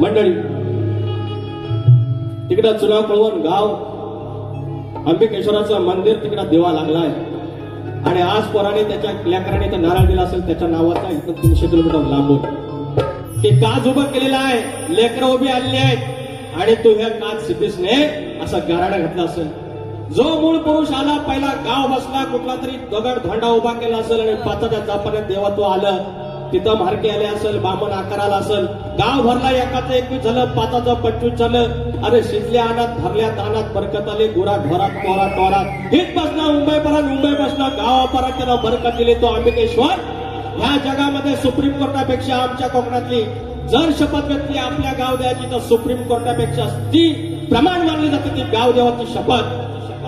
मंडळी, तिकडं चुनाव पळवून गाव अंबिकेश्वराचं मंदिर तिकडं देवा लागलाय आणि आज पोराने त्याच्या लेकराने तर नारळ दिला असेल त्याच्या नावाचा इथं 300 किलोमीटर लांबून ते काज उभं केलेलं आहे. लेकरं उभी आलेली आहेत आणि तो ह्या काज सिद्धेशने असा गाराडा घातला असेल. जो मूळ पुरुष आला पहिला गाव बसला, कुठला तरी दगड धोंडा उभा केला असेल आणि पाचाच्या जापाने देवा तो आलं. तिथं मार्के आले असेल, बामण आकाराला असेल, गाव भरला, एकाचं 21 झालं, पाचाचं 25 झालं. अरे शिजल्या अनात भरल्या दानात बरकत आले, गुरा ढोरात टोरा टोरात हित बसला मुंबई परत, मुंबई बसला गावा परत, त्याला बरकत दिली तो अंबिकेश्वर. ह्या जगामध्ये सुप्रीम कोर्टापेक्षा आमच्या कोकणातली जर शपथ घेतली आपल्या गाव द्यायची तर सुप्रीम कोर्टापेक्षा ती प्रमाण मानली जाते ती गाव देवाची शपथ.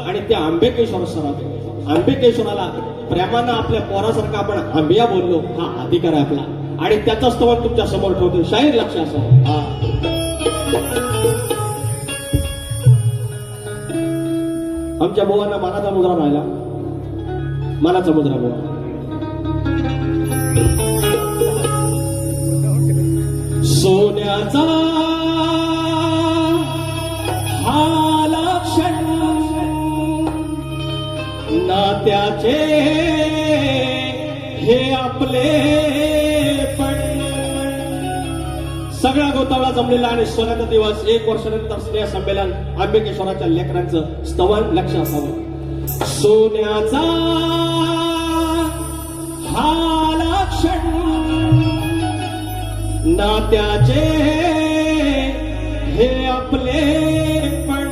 आणि त्या अंबिकेश्वर सराव अंबिकेश्वराला प्रेमानं आपल्या पोरासारखा आपण आंबिया बोललो, हा अधिकार आहे आपला आणि त्याचा स्तवन तुमच्या समोर ठेवतो. शाहीर लक्ष असं आमच्या बोवांना मानाचा मुद्रा राहिला, मानाचा मुद्रा बोवा. सोन्याचा हा लक्षण नात्याचे हे आपले पण. सगळा गोतावळा जमलेला आणि सोन्याचा दिवस 1 वर्षानंतर स्नेह संमेलन अंबिकेश्वराच्या लेकरांचं स्तवन लक्ष असावं. सोन्याचा हा लक्षण नात्याचे हे आपले पण.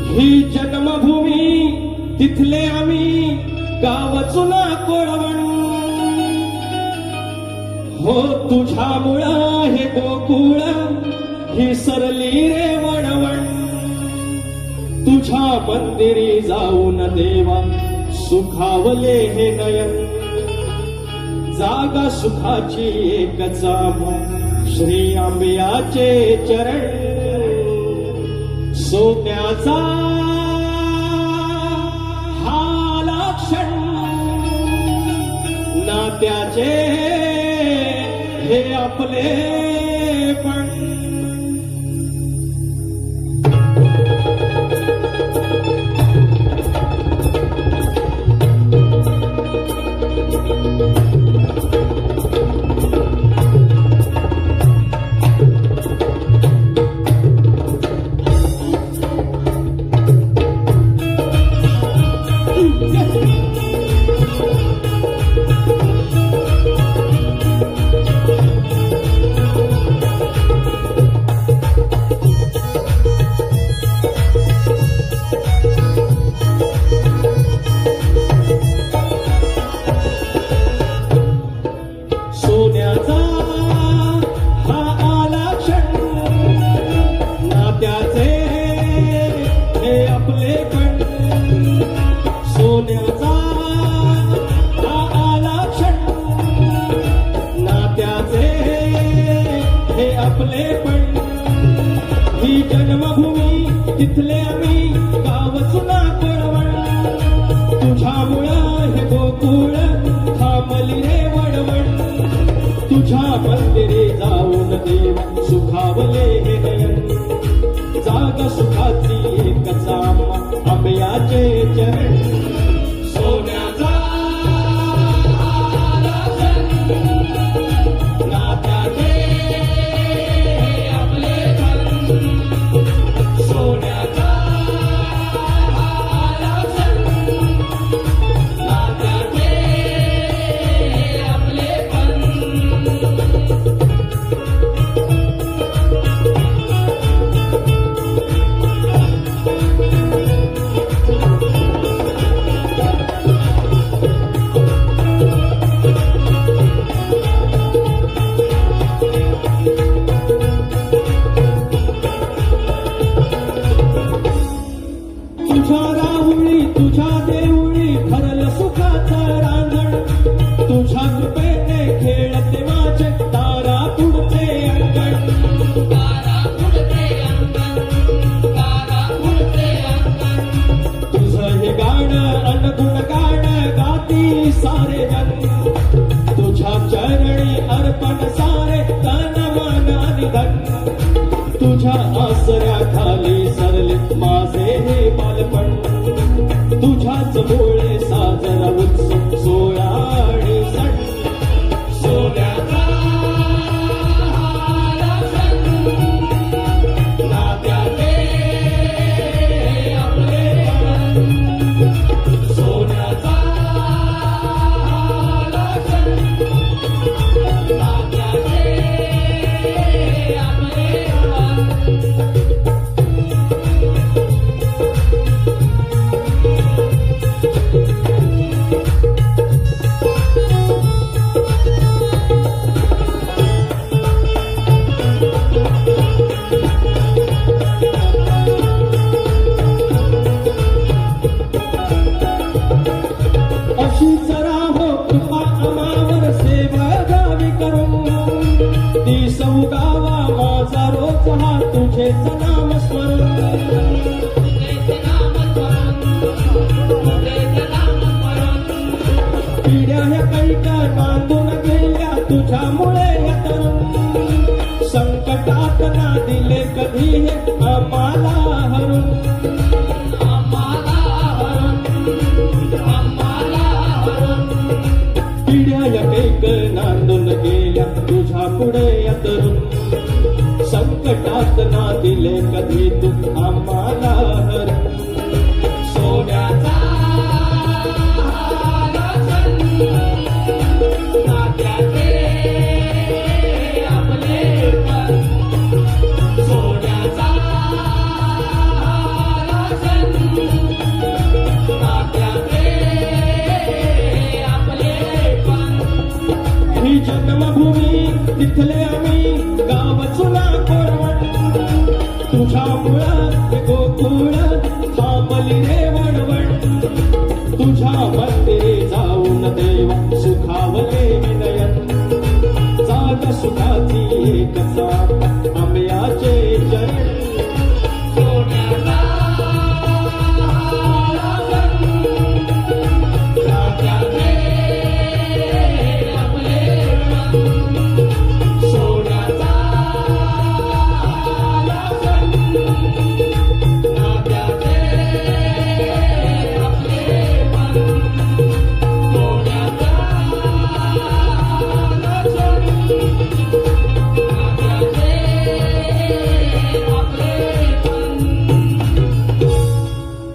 ही जन्मभूमी तिथले आम्ही गाव चुना कोळवण. हो तुझ्यामुळं हे गोकुळ ही सरली रे वणवण. तुझ्या मंदिरी जाऊन देवा सुखावले हे नयन. जागा सुखाची एकच श्री आंबियाचे चरण. सोन्याचा हा लक्षण नात्याचे हे आपले पण. ही जन्मभूमी तिथले आम्ही गाव चुना कोळवण. तुझ्यामुळं हे गोकुळ थांबली रे वणवण. तुझ्या मंदिरी जाऊन देव सुखावले हे नयन. जागा सुखाची एकच आंब्याचे चरण. सोन्याचा त्याच मुळे साजरा उत्सव सोहळा आणि सण सोन्याचा नात्याचे आपले सोन्याचा अशीच राहो कृपा आम्हावर सेवा गावी करून ती सौगावा माझा रोज हा तुझेच नाम स्मरण पिढ्या ह्या कैका बांधून गेल्या तुझ्यामुळे या तरुण संकटात ना दिले कधी हे आम्हाला हरून पिढ्या या कैक नांदून गेल्या तुझ्या पुढे या तरुण संकटात ना दिले कधी तू आम्हाला हरून सोन्याचा ही जन्मभूमी तिथले आम्ही गाव चुना कोरवण तुझ्यामुळं गोकुळ थांबली रे वणवण तुझ्या